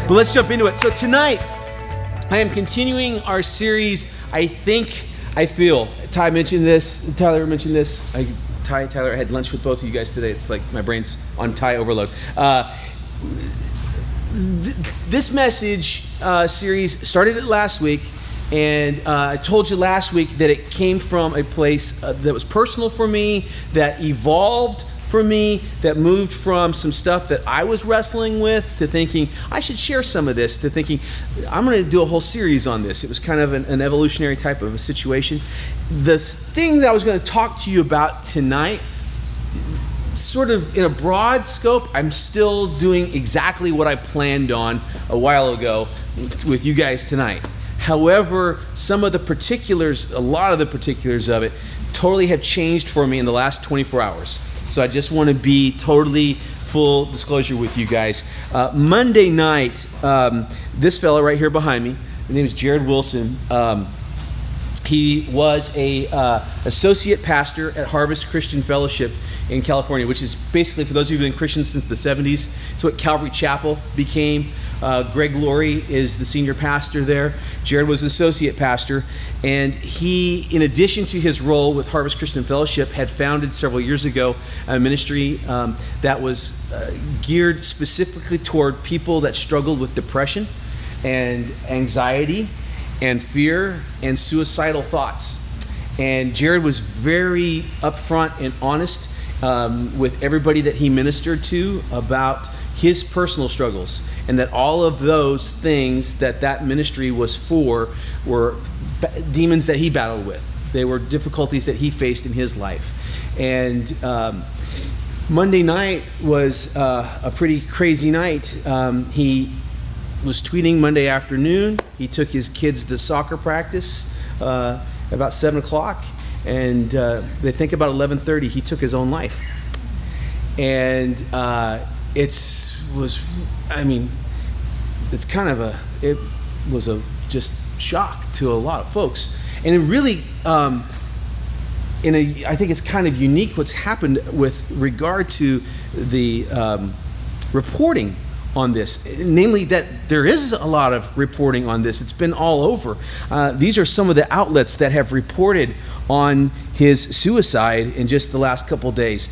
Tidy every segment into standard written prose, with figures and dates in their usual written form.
But let's jump into it. So tonight, I am continuing our series, I Think, I Feel. Tyler mentioned this. Tyler, I had lunch with both of you guys today. It's like my brain's on Ty overload. This message series started it last week, and I told you last week that it came from a place that was personal for me, that evolved for me, that moved from some stuff that I was wrestling with to thinking I should share some of this, to thinking I'm going to do a whole series on this. It was kind of an evolutionary type of a situation. The thing that I was going to talk to you about tonight, sort of in a broad scope, I'm still doing exactly what I planned on a while ago with you guys tonight. However, some of the particulars, a lot of the particulars of it, totally have changed for me in the last 24 hours. So I just want to be totally full disclosure with you guys. Monday night, this fella right here behind me, his name is Jared Wilson. He was a associate pastor at Harvest Christian Fellowship in California, which is basically, for those of you who've been Christians since the 70s, it's what Calvary Chapel became. Greg Laurie is the senior pastor there. Jared was an associate pastor, and he, in addition to his role with Harvest Christian Fellowship, had founded several years ago a ministry that was geared specifically toward people that struggled with depression and anxiety and fear and suicidal thoughts. And Jared was very upfront and honest with everybody that he ministered to about his personal struggles, and that all of those things that ministry was for were demons that he battled with. They were difficulties that he faced in his life. And Monday night was a pretty crazy night. He was tweeting Monday afternoon. He took his kids to soccer practice about 7 o'clock, and they think about 11:30 he took his own life. And it was a just shock to a lot of folks. And it really, I think it's kind of unique what's happened with regard to the reporting on this, namely that there is a lot of reporting on this. It's been all over. These are some of the outlets that have reported on his suicide in just the last couple days.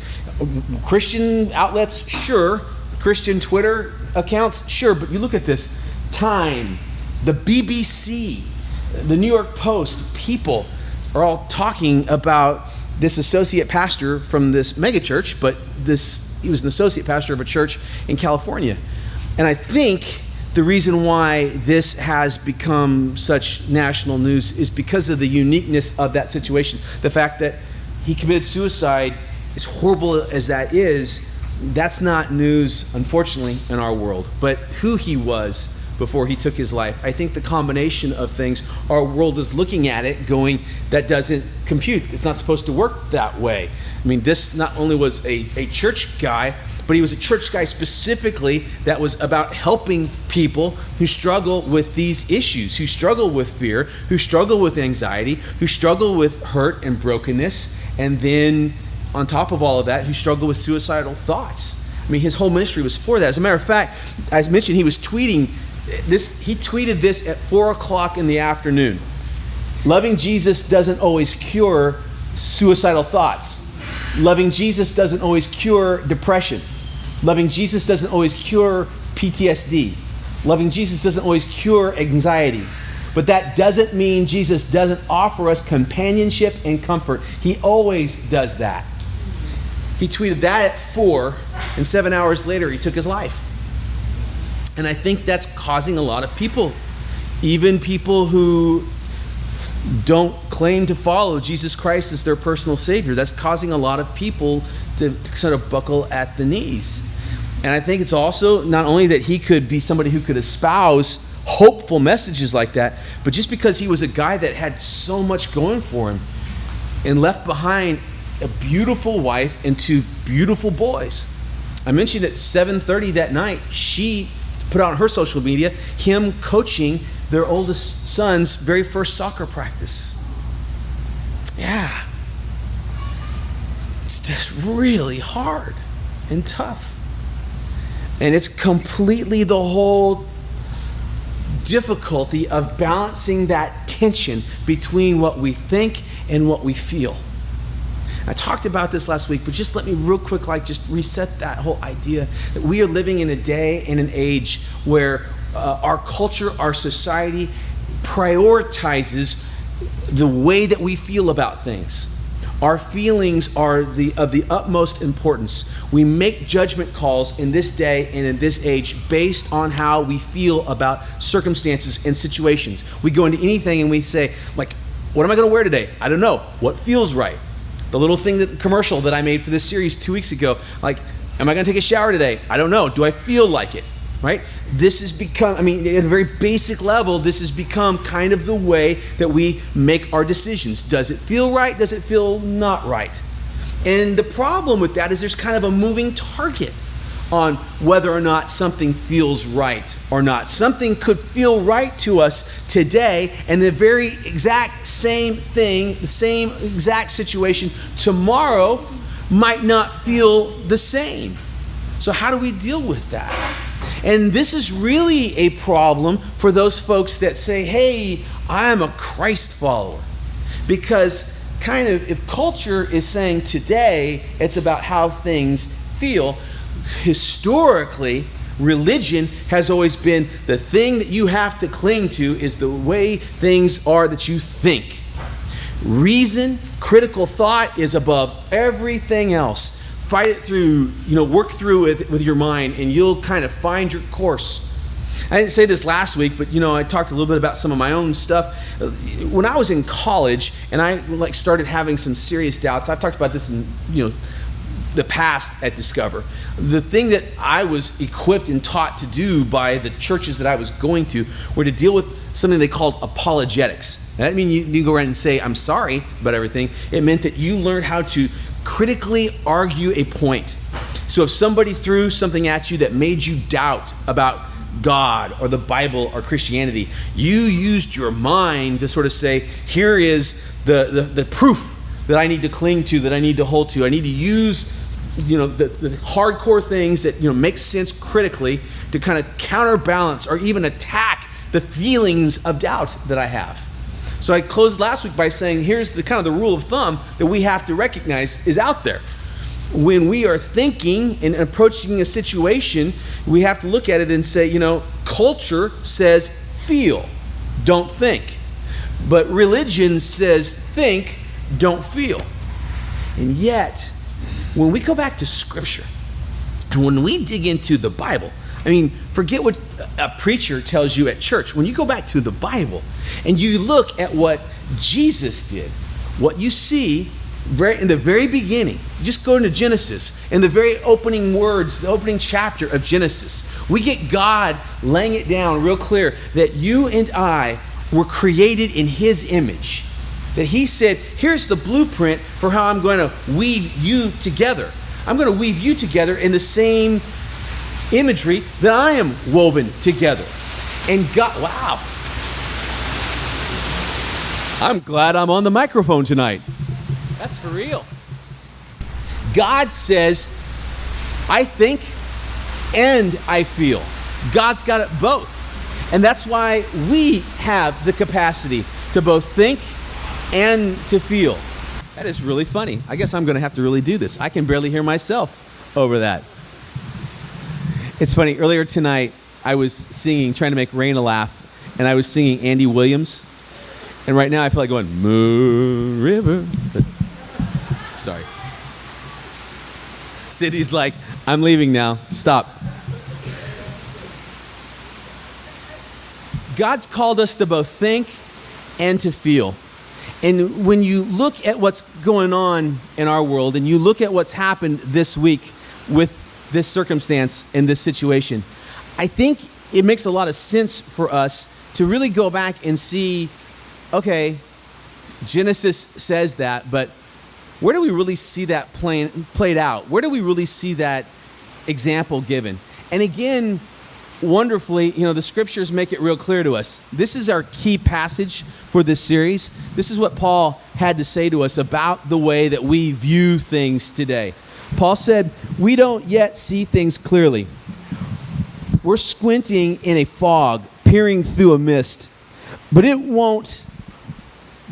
Christian outlets, sure. Christian Twitter accounts, sure. But you look at this: Time, the BBC, the New York Post, people are all talking about this associate pastor from this megachurch, but he was an associate pastor of a church in California. And I think the reason why this has become such national news is because of the uniqueness of that situation. The fact that he committed suicide, as horrible as that is, that's not news, unfortunately, in our world. But who he was before he took his life, I think the combination of things, our world is looking at it going, that doesn't compute. It's not supposed to work that way. I mean, this not only was a church guy, but he was a church guy specifically that was about helping people who struggle with these issues, who struggle with fear, who struggle with anxiety, who struggle with hurt and brokenness, and then on top of all of that, who struggle with suicidal thoughts. I mean, his whole ministry was for that. As a matter of fact, as mentioned, he was tweeting this. He tweeted this at 4 o'clock in the afternoon. Loving Jesus doesn't always cure suicidal thoughts. Loving Jesus doesn't always cure depression. Loving Jesus doesn't always cure PTSD. Loving Jesus doesn't always cure anxiety. But that doesn't mean Jesus doesn't offer us companionship and comfort. He always does that. He tweeted that at 4, and 7 hours later, he took his life. And I think that's causing a lot of people, even people who don't claim to follow Jesus Christ as their personal Savior, that's causing a lot of people to sort of buckle at the knees. And I think it's also not only that he could be somebody who could espouse hopeful messages like that, but just because he was a guy that had so much going for him and left behind a beautiful wife and 2 beautiful boys. I mentioned at 7:30 that night, she put out on her social media him coaching their oldest son's very first soccer practice. Yeah. It's just really hard and tough. And it's completely the whole difficulty of balancing that tension between what we think and what we feel. I talked about this last week, but just let me real quick just reset that whole idea that we are living in a day and an age where our culture, our society prioritizes the way that we feel about things. Our feelings are of the utmost importance. We make judgment calls in this day and in this age based on how we feel about circumstances and situations. We go into anything and we say, like, what am I going to wear today? I don't know. What feels right? The little commercial that I made for this series 2 weeks ago, like, am I going to take a shower today? I don't know. Do I feel like it? Right? This has become, at a very basic level, this has become kind of the way that we make our decisions. Does it feel right? Does it feel not right? And the problem with that is there's kind of a moving target on whether or not something feels right or not. Something could feel right to us today, and the very exact same thing, the same exact situation tomorrow might not feel the same. So how do we deal with that? And this is really a problem for those folks that say, hey, I'm a Christ follower. Because kind of if culture is saying today it's about how things feel, historically, religion has always been the thing that you have to cling to is the way things are that you think. Reason, critical thought is above everything else. Fight it through, work through it with your mind, and you'll kind of find your course. I didn't say this last week, but I talked a little bit about some of my own stuff. When I was in college and I started having some serious doubts, I've talked about this in the past at Discover. The thing that I was equipped and taught to do by the churches that I was going to were to deal with something they called apologetics. That didn't mean you go around and say, I'm sorry about everything. It meant that you learned how to critically argue a point. So if somebody threw something at you that made you doubt about God or the Bible or Christianity, you used your mind to sort of say, here is the proof that I need to cling to, that I need to hold to. I need to use the hardcore things that make sense critically to kind of counterbalance or even attack the feelings of doubt that I have. So I closed last week by saying here's the kind of the rule of thumb that we have to recognize is out there. When we are thinking and approaching a situation, we have to look at it and say, culture says feel, don't think. But religion says think, don't feel. And yet, when we go back to Scripture, and when we dig into the Bible, forget what a preacher tells you at church. When you go back to the Bible and you look at what Jesus did, what you see in the very beginning, just go into Genesis, in the very opening words, the opening chapter of Genesis, we get God laying it down real clear that you and I were created in His image. That He said, here's the blueprint for how I'm going to weave you together. I'm going to weave you together in the same imagery that I am woven together. And God, wow. I'm glad I'm on the microphone tonight. That's for real. God says, I think and I feel. God's got it both. And that's why we have the capacity to both think and to feel. That is really funny. I guess I'm going to have to really do this. I can barely hear myself over that. It's funny. Earlier tonight, I was singing, trying to make Raina laugh, and I was singing Andy Williams. And right now, I feel like going, Moon River. But, sorry. Cindy's like, I'm leaving now. Stop. God's called us to both think and to feel. And when you look at what's going on in our world and you look at what's happened this week with this circumstance and this situation, I think it makes a lot of sense for us to really go back and see, okay, Genesis says that, but where do we really see that played out? Where do we really see that example given? And again, wonderfully, the scriptures make it real clear to us. This is our key passage for this series. This is what Paul had to say to us about the way that we view things today. Paul said, we don't yet see things clearly. We're squinting in a fog, peering through a mist, but it won't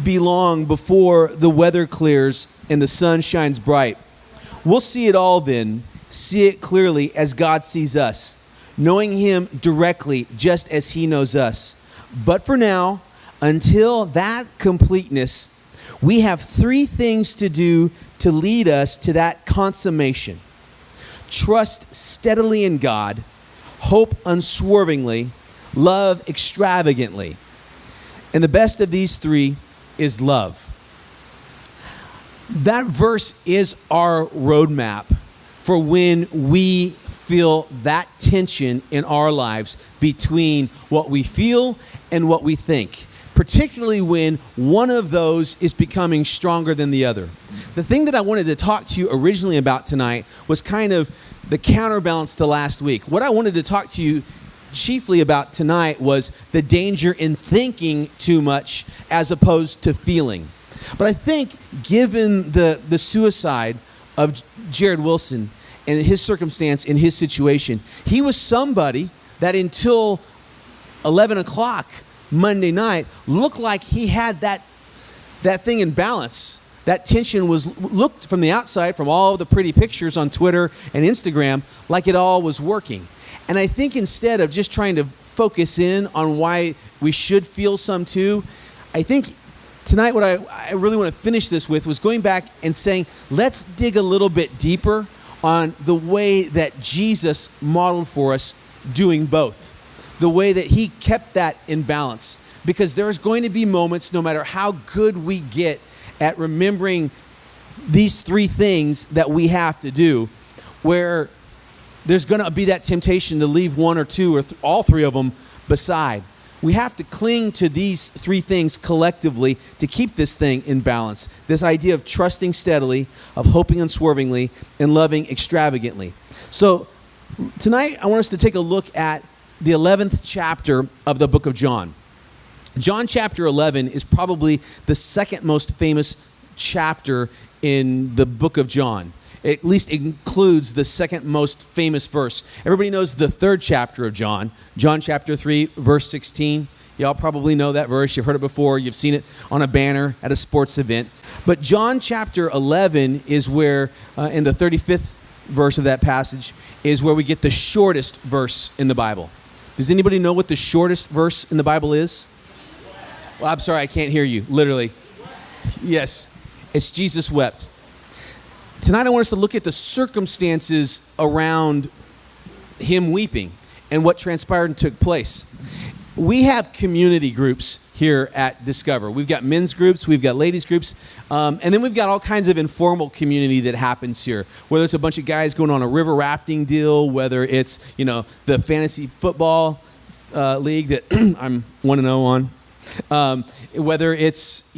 be long before the weather clears and the sun shines bright. We'll see it all then, see it clearly as God sees us, knowing him directly just as he knows us. But for now, until that completeness, we have 3 things to do to lead us to that consummation. Trust steadily in God, hope unswervingly, love extravagantly. And the best of these 3 is love. That verse is our roadmap for when we feel that tension in our lives between what we feel and what we think, particularly when one of those is becoming stronger than the other. The thing that I wanted to talk to you originally about tonight was kind of the counterbalance to last week. What I wanted to talk to you chiefly about tonight was the danger in thinking too much as opposed to feeling. But I think given the suicide of Jared Wilson and his circumstance in his situation, he was somebody that until 11 o'clock Monday night looked like he had that thing in balance. That tension looked from the outside, from all the pretty pictures on Twitter and Instagram, like it all was working. And I think instead of just trying to focus in on why we should feel some too, I think tonight what I really want to finish this with was going back and saying, let's dig a little bit deeper on the way that Jesus modeled for us doing both. The way that he kept that in balance. Because there's going to be moments, no matter how good we get at remembering these 3 things that we have to do, where there's going to be that temptation to leave 1 or 2 or all 3 of them beside. We have to cling to these 3 things collectively to keep this thing in balance. This idea of trusting steadily, of hoping unswervingly, and loving extravagantly. So tonight I want us to take a look at the 11th chapter of the book of John. John chapter 11 is probably the second most famous chapter in the book of John. It at least includes the second most famous verse. Everybody knows the 3rd chapter of John, John chapter 3, verse 16. Y'all probably know that verse. You've heard it before. You've seen it on a banner at a sports event. But John chapter 11 is where, in the 35th verse of that passage, is where we get the shortest verse in the Bible. Does anybody know what the shortest verse in the Bible is? Well, I'm sorry, I can't hear you, literally. Yes, it's Jesus wept. Tonight I want us to look at the circumstances around him weeping and what transpired and took place. We have community groups here at Discover. We've got men's groups, we've got ladies groups, and then we've got all kinds of informal community that happens here. Whether it's a bunch of guys going on a river rafting deal, whether it's the fantasy football league that I'm 1-0 on, whether it's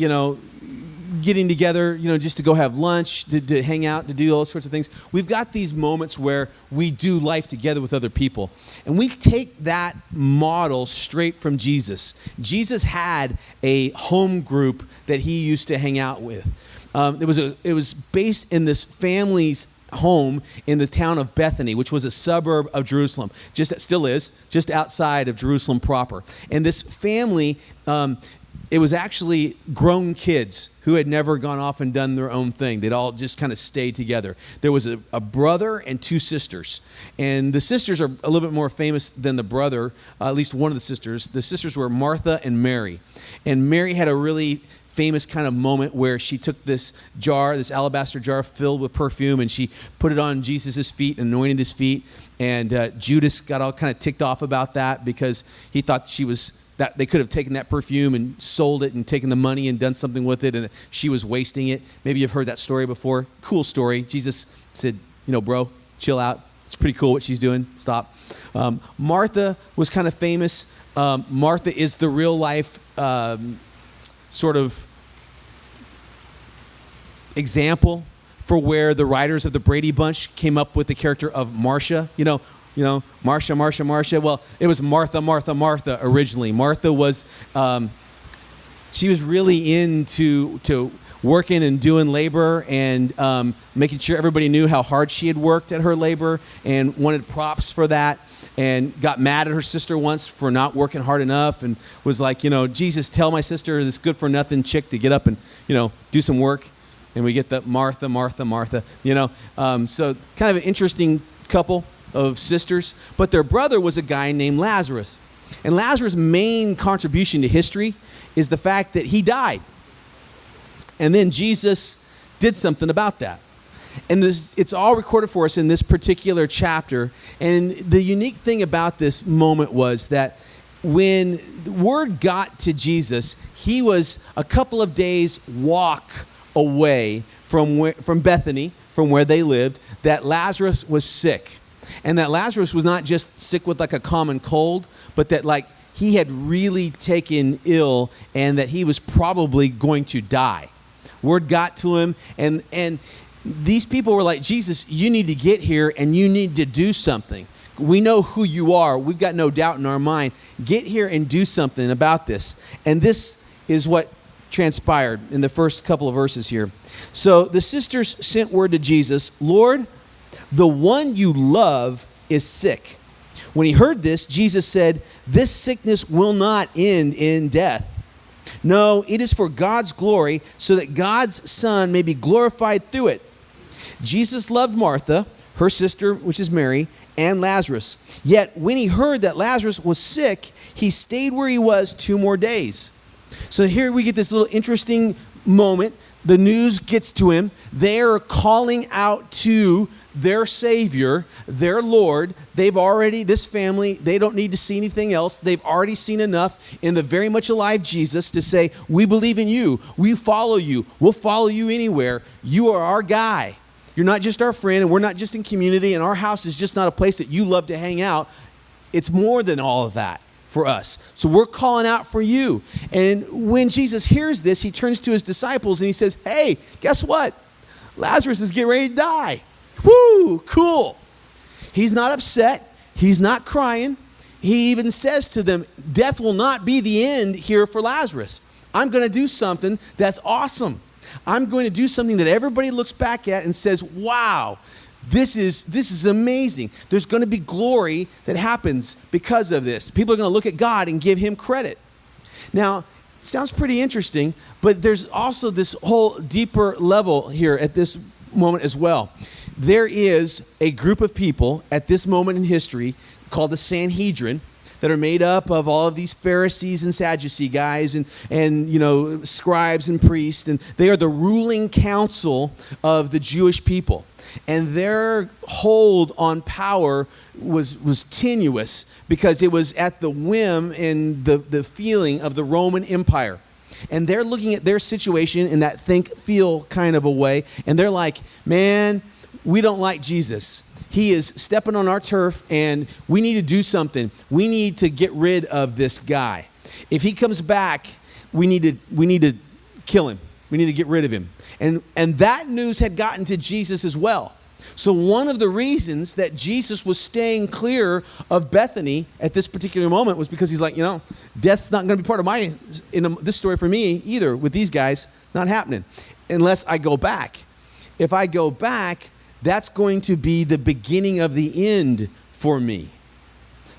getting together, just to go have lunch, to hang out, to do all sorts of things. We've got these moments where we do life together with other people. And we take that model straight from Jesus. Jesus had a home group that he used to hang out with. It was based in this family's home in the town of Bethany, which was a suburb of Jerusalem. It still is, just outside of Jerusalem proper. And this family, it was actually grown kids who had never gone off and done their own thing. They'd all just kind of stayed together. There was a brother and 2 sisters. And the sisters are a little bit more famous than the brother, at least one of the sisters. The sisters were Martha and Mary. And Mary had a really famous kind of moment where she took this alabaster jar filled with perfume, and she put it on Jesus' feet and anointed his feet. And Judas got all kind of ticked off about that because he thought that they could have taken that perfume and sold it and taken the money and done something with it, and she was wasting it. Maybe you've heard that story before. Cool story. Jesus said, bro, chill out. It's pretty cool what she's doing. Stop. Martha was kind of famous. Martha is the real life sort of example for where the writers of the Brady Bunch came up with the character of Marcia. Marcia. Well, it was Martha originally. Martha was, she was really into working and doing labor and making sure everybody knew how hard she had worked at her labor and wanted props for that, and got mad at her sister once for not working hard enough, and was like, Jesus, tell my sister, this good-for-nothing chick, to get up and, do some work. And we get the Martha, Martha, Martha, So kind of an interesting couple of sisters. But their brother was a guy named Lazarus. And Lazarus' main contribution to history is the fact that he died. And then Jesus did something about that. And it's all recorded for us in this particular chapter. And the unique thing about this moment was that when word got to Jesus, he was a couple of days' walk away from Bethany, from where they lived, that Lazarus was sick. And that Lazarus was not just sick with like a common cold, but that like he had really taken ill and that he was probably going to die. Word got to him, and these people were like, Jesus, you need to get here and you need to do something. We know who you are. We've got no doubt in our mind. Get here and do something about this. And this is what transpired in the first couple of verses here. So the sisters sent word to Jesus, Lord, the one you love is sick. When he heard this, Jesus said, this sickness will not end in death. No, it is for God's glory, so that God's Son may be glorified through it. Jesus loved Martha, her sister, which is Mary, and Lazarus. Yet when he heard that Lazarus was sick, he stayed where he was 2 more days. So here we get this little interesting moment. The news gets to him. They're calling out to their Savior, their Lord. This family, they don't need to see anything else. They've already seen enough in the very much alive Jesus to say, we believe in you. We follow you. We'll follow you anywhere. You are our guy. You're not just our friend, and we're not just in community, and our house is just not a place that you love to hang out. It's more than all of that for us. So we're calling out for you. And when Jesus hears this, he turns to his disciples and he says, hey, guess what? Lazarus is getting ready to die. Woo, cool. He's not upset. He's not crying. He even says to them, death will not be the end here for Lazarus. I'm going to do something that's awesome. I'm going to do something that everybody looks back at and says, wow, this is amazing. There's going to be glory that happens because of this. People are going to look at God and give him credit. Now, it sounds pretty interesting, but there's also this whole deeper level here at this moment as well. There is a group of people at this moment in history called the Sanhedrin that are made up of all of these Pharisees and Sadducee guys and scribes and priests, and they are the ruling council of the Jewish people. And their hold on power was tenuous because it was at the whim and the feeling of the Roman Empire. And they're looking at their situation in that think, feel kind of a way, and they're like, man, we don't like Jesus. He is stepping on our turf, and we need to do something. We need to get rid of this guy. If he comes back, we need to kill him. We need to get rid of him. And that news had gotten to Jesus as well. So one of the reasons that Jesus was staying clear of Bethany at this particular moment was because he's like, death's not going to be part of this story for me either with these guys. Not happening unless I go back. If I go back, that's going to be the beginning of the end for me.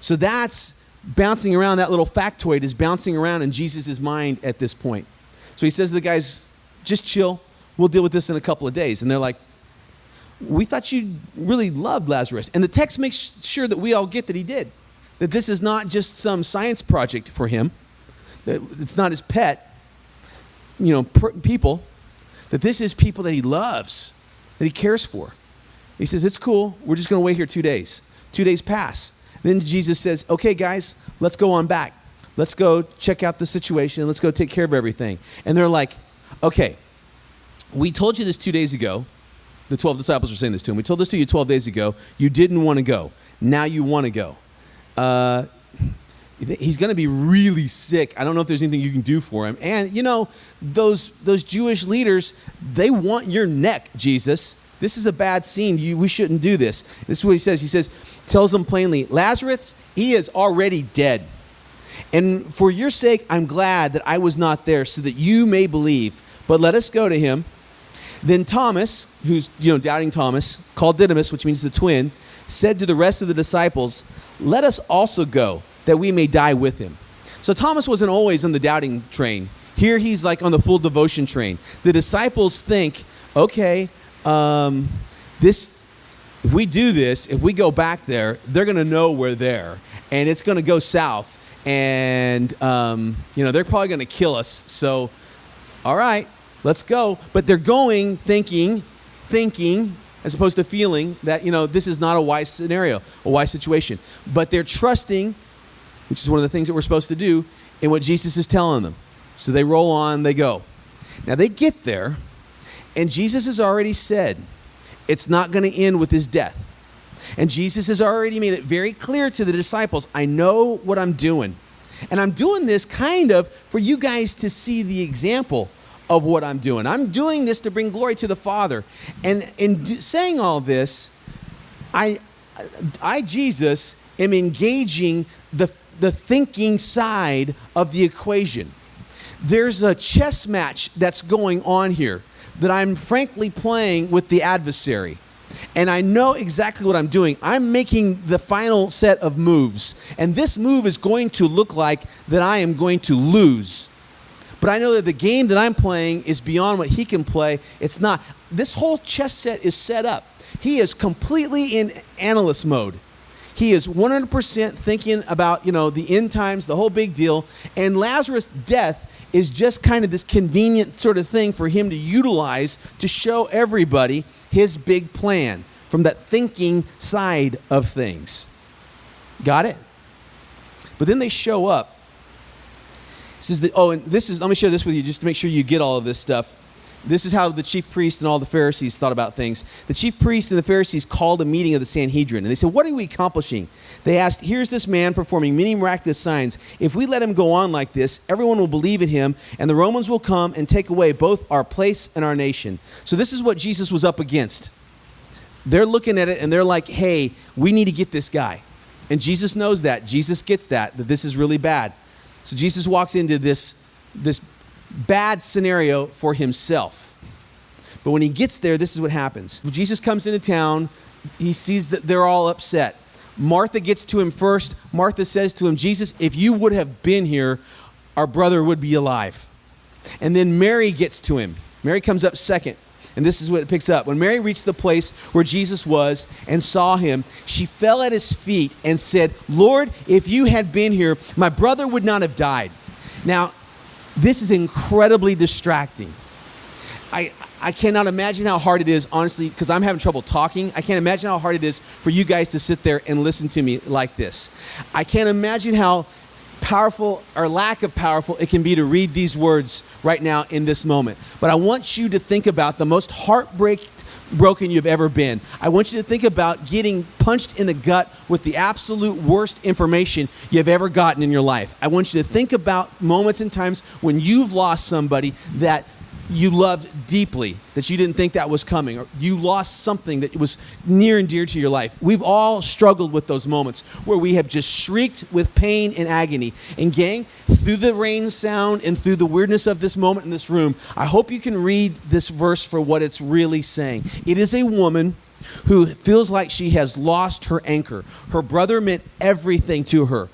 So that's bouncing around. That little factoid is bouncing around in Jesus' mind at this point. So he says to the guys, just chill. We'll deal with this in a couple of days. And they're like, we thought you really loved Lazarus. And the text makes sure that we all get that he did. That this is not just some science project for him. That it's not his pet, people. That this is people that he loves, that he cares for. He says, it's cool. We're just going to wait here 2 days. 2 days pass. Then Jesus says, okay, guys, let's go on back. Let's go check out the situation. Let's go take care of everything. And they're like, okay, we told you this 2 days ago. The 12 disciples were saying this to him. We told this to you 12 days ago. You didn't want to go. Now you want to go. He's going to be really sick. I don't know if there's anything you can do for him. And, those Jewish leaders, they want your neck, Jesus. This is a bad scene. We shouldn't do this. This is what he says. He says, tells them plainly, Lazarus, he is already dead. And for your sake, I'm glad that I was not there so that you may believe. but let us go to him. Then Thomas, who's, doubting Thomas, called Didymus, which means the twin, said to the rest of the disciples, let us also go, that we may die with him. So Thomas wasn't always on the doubting train. Here he's like on the full devotion train. The disciples think, okay, if we do this, if we go back there, they're going to know we're there, and it's going to go south, and they're probably going to kill us. So, all right, let's go. But they're going thinking, as opposed to feeling that this is not a wise scenario, a wise situation. But they're trusting, which is one of the things that we're supposed to do, in what Jesus is telling them. So they roll on, they go. Now they get there, and Jesus has already said it's not going to end with his death. And Jesus has already made it very clear to the disciples, I know what I'm doing. And I'm doing this kind of for you guys to see the example of what I'm doing. I'm doing this to bring glory to the Father. And in saying all this, I Jesus, am engaging the thinking side of the equation. There's a chess match that's going on here that I'm frankly playing with the adversary. And I know exactly what I'm doing. I'm making the final set of moves. And this move is going to look like that I am going to lose. But I know that the game that I'm playing is beyond what he can play. It's not. This whole chess set is set up. He is completely in analyst mode. He is 100% thinking about, the end times, the whole big deal. And Lazarus' death is just kind of this convenient sort of thing for him to utilize to show everybody his big plan from that thinking side of things. Got it? But then they show up. It says that, let me share this with you just to make sure you get all of this stuff. This is how the chief priests and all the Pharisees thought about things. The chief priests and the Pharisees called a meeting of the Sanhedrin, and they said, what are we accomplishing? They asked, here's this man performing many miraculous signs. If we let him go on like this, everyone will believe in him, and the Romans will come and take away both our place and our nation. So this is what Jesus was up against. They're looking at it, and they're like, hey, we need to get this guy. And Jesus knows that. Jesus gets that this is really bad. So Jesus walks into this bad scenario for himself. But when he gets there, this is what happens. When Jesus comes into town, he sees that they're all upset. Martha gets to him first. Martha says to him, Jesus, if you would have been here, our brother would be alive. And then Mary gets to him. Mary comes up second. And this is what it picks up. When Mary reached the place where Jesus was and saw him, she fell at his feet and said, Lord, if you had been here, my brother would not have died. Now, this is incredibly distracting. I cannot imagine how hard it is, honestly, because I'm having trouble talking. I can't imagine how hard it is for you guys to sit there and listen to me like this. I can't imagine how powerful or lack of powerful it can be to read these words right now in this moment. But I want you to think about the most heartbroken you've ever been. I want you to think about getting punched in the gut with the absolute worst information you've ever gotten in your life. I want you to think about moments and times when you've lost somebody that you loved deeply, that you didn't think that was coming, or you lost something that was near and dear to your life. We've all struggled with those moments where we have just shrieked with pain and agony. And gang, through the rain sound and through the weirdness of this moment in this room, I hope you can read this verse for what it's really saying. It is a woman who feels like she has lost her anchor. Her brother meant everything to her.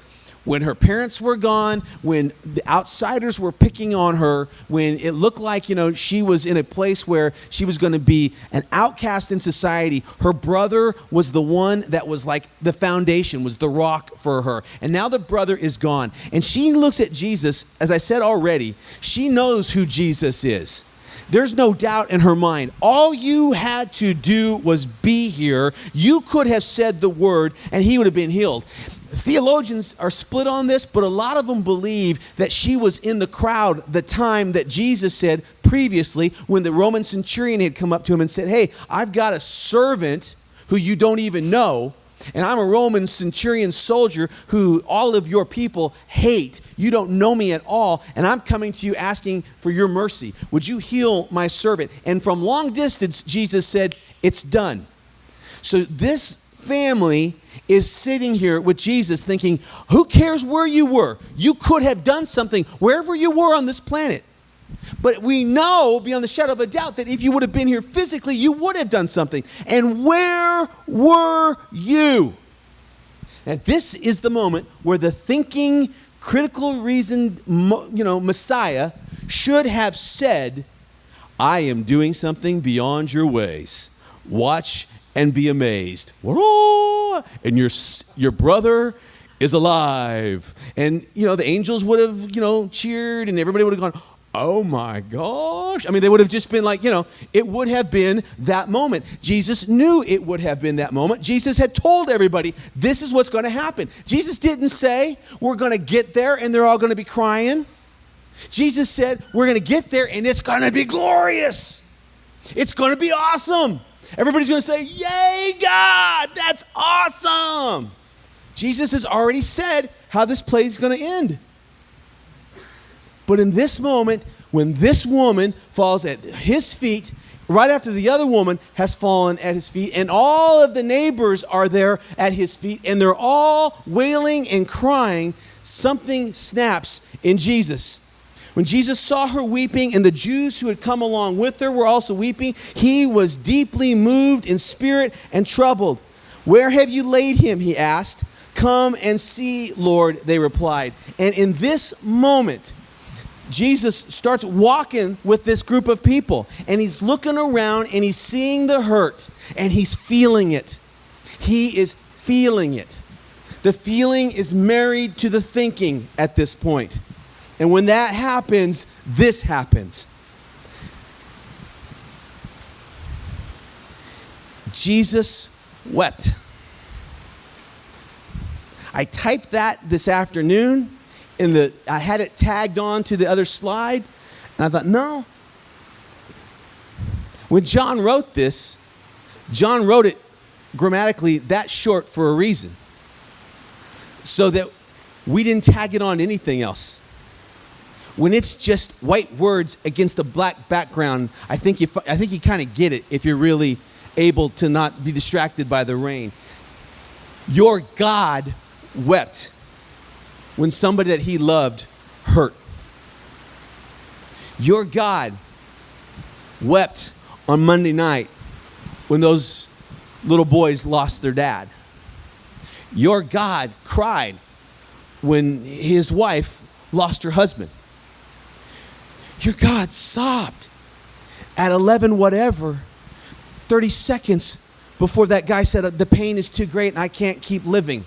When her parents were gone, when the outsiders were picking on her, when it looked like, she was in a place where she was going to be an outcast in society, her brother was the one that was like the foundation, was the rock for her. And now the brother is gone. And she looks at Jesus, as I said already, she knows who Jesus is. There's no doubt in her mind. All you had to do was be here. You could have said the word and he would have been healed. Theologians are split on this, but a lot of them believe that she was in the crowd the time that Jesus said previously when the Roman centurion had come up to him and said, hey, I've got a servant who you don't even know, and I'm a Roman centurion soldier who all of your people hate. You don't know me at all, and I'm coming to you asking for your mercy. Would you heal my servant? And from long distance, Jesus said, it's done. So this family is sitting here with Jesus thinking, who cares where you were? You could have done something wherever you were on this planet. But we know beyond the shadow of a doubt that if you would have been here physically, you would have done something. And where were you? And this is the moment where the thinking, critical reasoned, Messiah should have said, I am doing something beyond your ways. Watch and be amazed. And your brother is alive. And, the angels would have, cheered, and everybody would have gone, oh my gosh. I mean, they would have just been like, it would have been that moment. Jesus knew it would have been that moment. Jesus had told everybody, this is what's going to happen. Jesus didn't say, we're going to get there and they're all going to be crying. Jesus said, we're going to get there and it's going to be glorious. It's going to be awesome. Everybody's going to say, yay, God, that's awesome. Jesus has already said how this play is going to end. But in this moment, when this woman falls at his feet, right after the other woman has fallen at his feet, and all of the neighbors are there at his feet, and they're all wailing and crying, something snaps in Jesus. When Jesus saw her weeping, and the Jews who had come along with her were also weeping, he was deeply moved in spirit and troubled. Where have you laid him? He asked. Come and see, Lord, they replied. And in this moment, Jesus starts walking with this group of people, and he's looking around and he's seeing the hurt and he's feeling it. He is feeling it. The feeling is married to the thinking at this point. And when that happens, this happens. Jesus wept. I typed that this afternoon. I had it tagged on to the other slide, and I thought, no. When John wrote this, John wrote it grammatically that short for a reason, so that we didn't tag it on anything else. When it's just white words against a black background, I think you kind of get it if you're really able to not be distracted by the rain. Your God wept when somebody that he loved hurt. Your God wept on Monday night when those little boys lost their dad. Your God cried when his wife lost her husband. Your God sobbed at 11 whatever, 30 seconds before that guy said, the pain is too great and I can't keep living.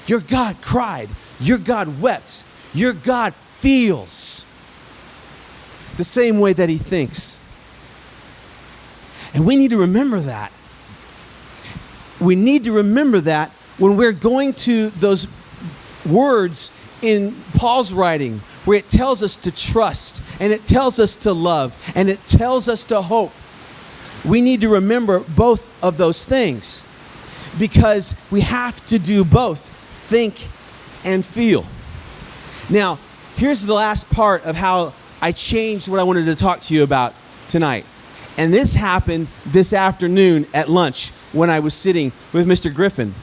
Your God cried. Your God wept. Your God feels the same way that he thinks. And we need to remember that. We need to remember that when we're going to those words in Paul's writing, where it tells us to trust, and it tells us to love, and it tells us to hope. We need to remember both of those things, because we have to do both. Think and feel. Now, here's the last part of how I changed what I wanted to talk to you about tonight. And this happened this afternoon at lunch when I was sitting with Mr. Griffin.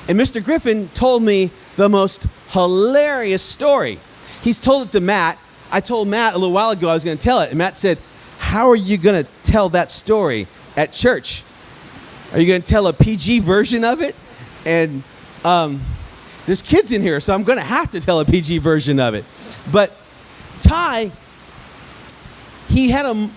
And Mr. Griffin told me the most hilarious story. He's told it to Matt. I told Matt a little while ago I was going to tell it. And Matt said, how are you going to tell that story at church? Are you going to tell a PG version of it? And there's kids in here, so I'm going to have to tell a PG version of it. But Ty, he had a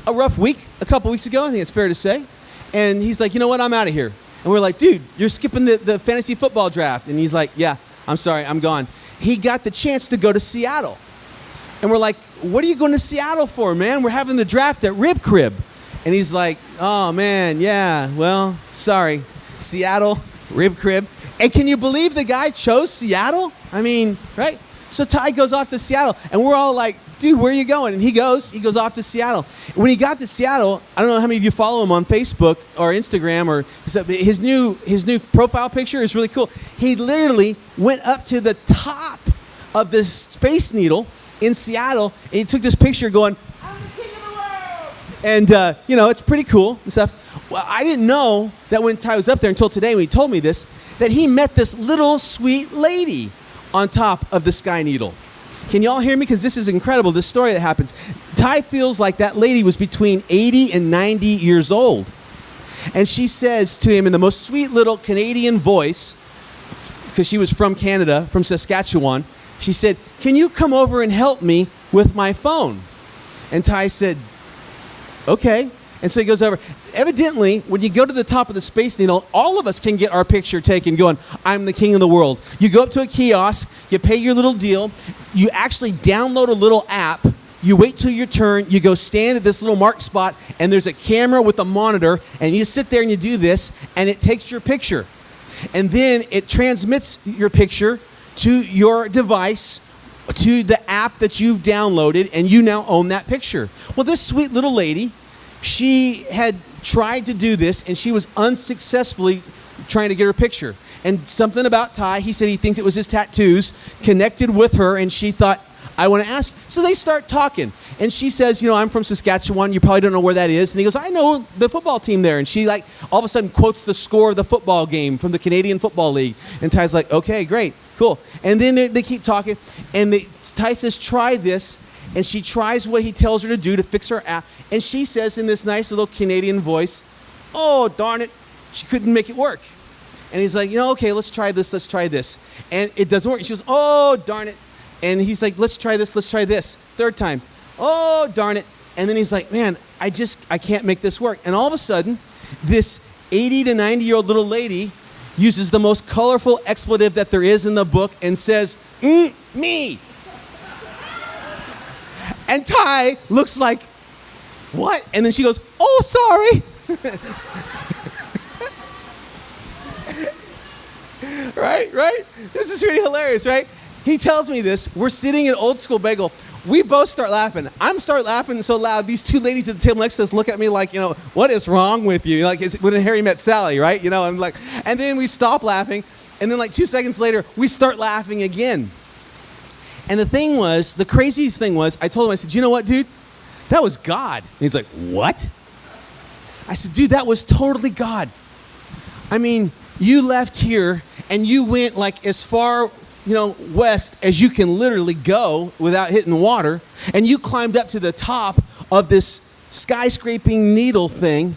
rough week a couple weeks ago, I think it's fair to say. And he's like, you know what, I'm out of here. And we're like, dude, you're skipping the fantasy football draft. And he's like, yeah, I'm sorry, I'm gone. He got the chance to go to Seattle. And we're like, what are you going to Seattle for, man? We're having the draft at Rib Crib. And he's like, oh, man, yeah, well, sorry. Seattle, Rib Crib. And can you believe the guy chose Seattle? I mean, right? So Ty goes off to Seattle, and we're all like, dude, where are you going? And he goes off to Seattle. When he got to Seattle, I don't know how many of you follow him on Facebook or Instagram, or his new profile picture is really cool. He literally went up to the top of this Space Needle in Seattle, and he took this picture going, I'm the king of the world! And, it's pretty cool and stuff. Well, I didn't know that when Ty was up there until today when he told me this, that he met this little sweet lady on top of the Sky Needle. Can y'all hear me? Because this is incredible, this story that happens. Ty feels like that lady was between 80 and 90 years old. And she says to him in the most sweet little Canadian voice, because she was from Canada, from Saskatchewan, she said, "Can you come over and help me with my phone?" And Ty said, "Okay." And so he goes over. Evidently, when you go to the top of the Space Needle, all of us can get our picture taken going, "I'm the king of the world." You go up to a kiosk, you pay your little deal, you actually download a little app, you wait till your turn, you go stand at this little marked spot, and there's a camera with a monitor, and you sit there and you do this, and it takes your picture. And then it transmits your picture to your device, to the app that you've downloaded, and you now own that picture. Well, this sweet little lady, she had tried to do this, and she was unsuccessfully trying to get her picture. And something about Ty, he said he thinks it was his tattoos, connected with her, and she thought, "I want to ask." So they start talking, and she says, "I'm from Saskatchewan. You probably don't know where that is." And he goes, "I know the football team there." And she all of a sudden quotes the score of the football game from the Canadian Football League. And Ty's like, "Okay, great, cool." And then they keep talking, and Ty says, "Try this." And she tries what he tells her to do to fix her app. And she says in this nice little Canadian voice, "Oh, darn it." She couldn't make it work. And he's like, "Okay, let's try this, let's try this." And it doesn't work. And she goes, "Oh, darn it." And he's like, "Let's try this, let's try this." Third time, "Oh, darn it." And then he's like, "Man, I can't make this work." And all of a sudden, this 80 to 90-year-old little lady uses the most colorful expletive that there is in the book and says, "Me." And Ty looks like, "What?" And then she goes, "Oh, sorry." Right? This is really hilarious, right? He tells me this. We're sitting at Old School Bagel. We both start laughing. I'm start laughing so loud. These two ladies at the table next to us look at me like, "What is wrong with you?" Like it's when Harry Met Sally, right? I'm like, and then we stop laughing. And then like 2 seconds later, we start laughing again. And the craziest thing was, I told him, I said, "You know what, dude? That was God." And he's like, "What?" I said, "Dude, that was totally God. I mean, you left here and you went like as far, west as you can literally go without hitting water. And you climbed up to the top of this skyscraping needle thing.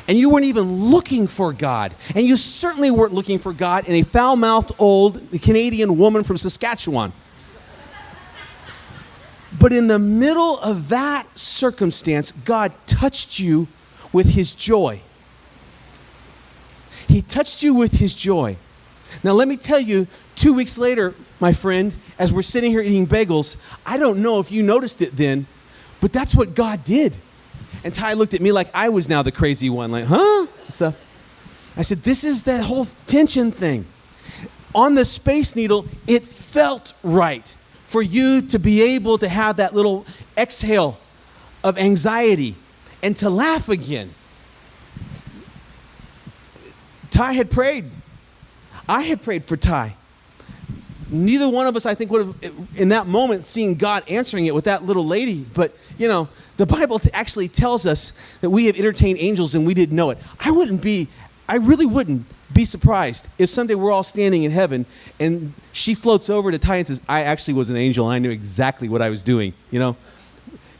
And you weren't even looking for God. And you certainly weren't looking for God in a foul-mouthed old Canadian woman from Saskatchewan. But in the middle of that circumstance, God touched you with his joy. He touched you with his joy. Now, let me tell you, 2 weeks later, my friend, as we're sitting here eating bagels, I don't know if you noticed it then, but that's what God did. And Ty looked at me like I was now the crazy one, like, "Huh?" and stuff. I said, "This is that whole tension thing. On the Space Needle, it felt right for you to be able to have that little exhale of anxiety and to laugh again." Ty had prayed. I had prayed for Ty. Neither one of us, I think, would have, in that moment, seen God answering it with that little lady. But, the Bible actually tells us that we have entertained angels and we didn't know it. I really wouldn't be surprised if someday we're all standing in heaven and she floats over to Ty and says, "I actually was an angel and I knew exactly what I was doing,"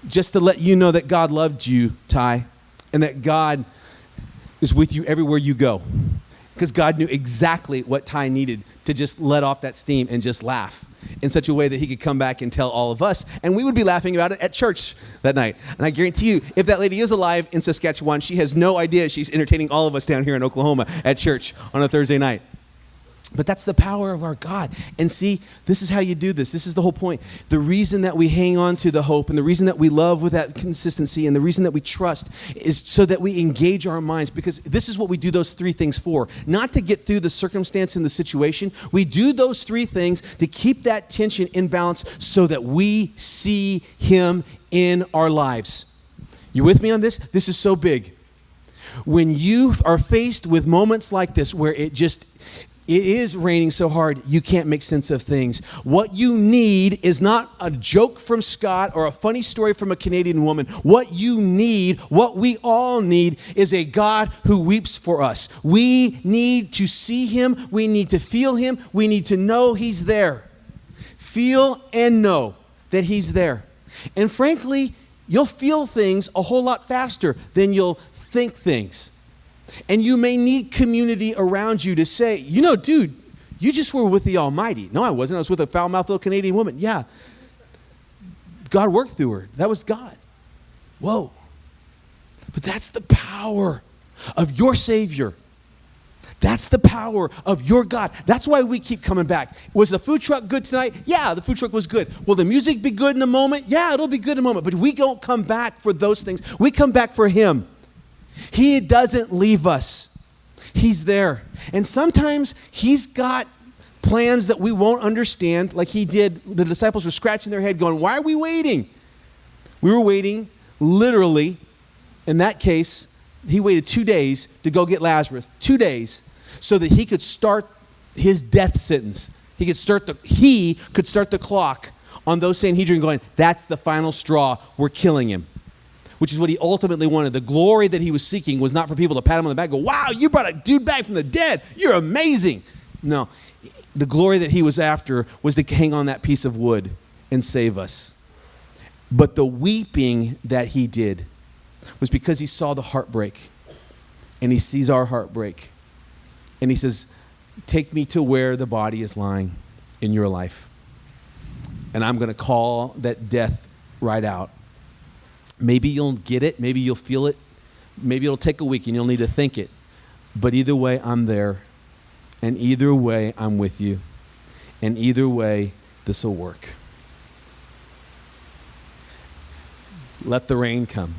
just to let you know that God loved you, Ty, and that God is with you everywhere you go. Because God knew exactly what Ty needed to just let off that steam and just laugh in such a way that he could come back and tell all of us, and we would be laughing about it at church that night. And I guarantee you, if that lady is alive in Saskatchewan, she has no idea she's entertaining all of us down here in Oklahoma at church on a Thursday night. But that's the power of our God. And see, this is how you do this. This is the whole point. The reason that we hang on to the hope and the reason that we love with that consistency and the reason that we trust is so that we engage our minds, because this is what we do those three things for. Not to get through the circumstance and the situation. We do those three things to keep that tension in balance so that we see him in our lives. You with me on this? This is so big. When you are faced with moments like this where it is raining so hard, you can't make sense of things. What you need is not a joke from Scott or a funny story from a Canadian woman. What you need, what we all need, is a God who weeps for us. We need to see him. We need to feel him. We need to know he's there. Feel and know that he's there. And frankly, you'll feel things a whole lot faster than you'll think things. And you may need community around you to say, you know, dude, you just were with the Almighty. No, I wasn't. I was with a foul-mouthed little Canadian woman. Yeah. God worked through her. That was God. Whoa. But that's the power of your Savior. That's the power of your God. That's why we keep coming back. Was the food truck good tonight? Yeah, the food truck was good. Will the music be good in a moment? Yeah, it'll be good in a moment. But we don't come back for those things. We come back for him. He doesn't leave us. He's there. And sometimes he's got plans that we won't understand, like he did. The disciples were scratching their head going, why are we waiting? We were waiting, literally, in that case, he waited 2 days to go get Lazarus. 2 days. So that he could start his death sentence. He could start the clock on those Sanhedrin going, that's the final straw. We're killing him. Which is what he ultimately wanted. The glory that he was seeking was not for people to pat him on the back and go, wow, you brought a dude back from the dead. You're amazing. No. The glory that he was after was to hang on that piece of wood and save us. But the weeping that he did was because he saw the heartbreak. And he sees our heartbreak. And he says, take me to where the body is lying in your life. And I'm going to call that death right out. Maybe you'll get it. Maybe you'll feel it. Maybe it'll take a week and you'll need to think it. But either way, I'm there. And either way, I'm with you. And either way, this will work. Let the rain come.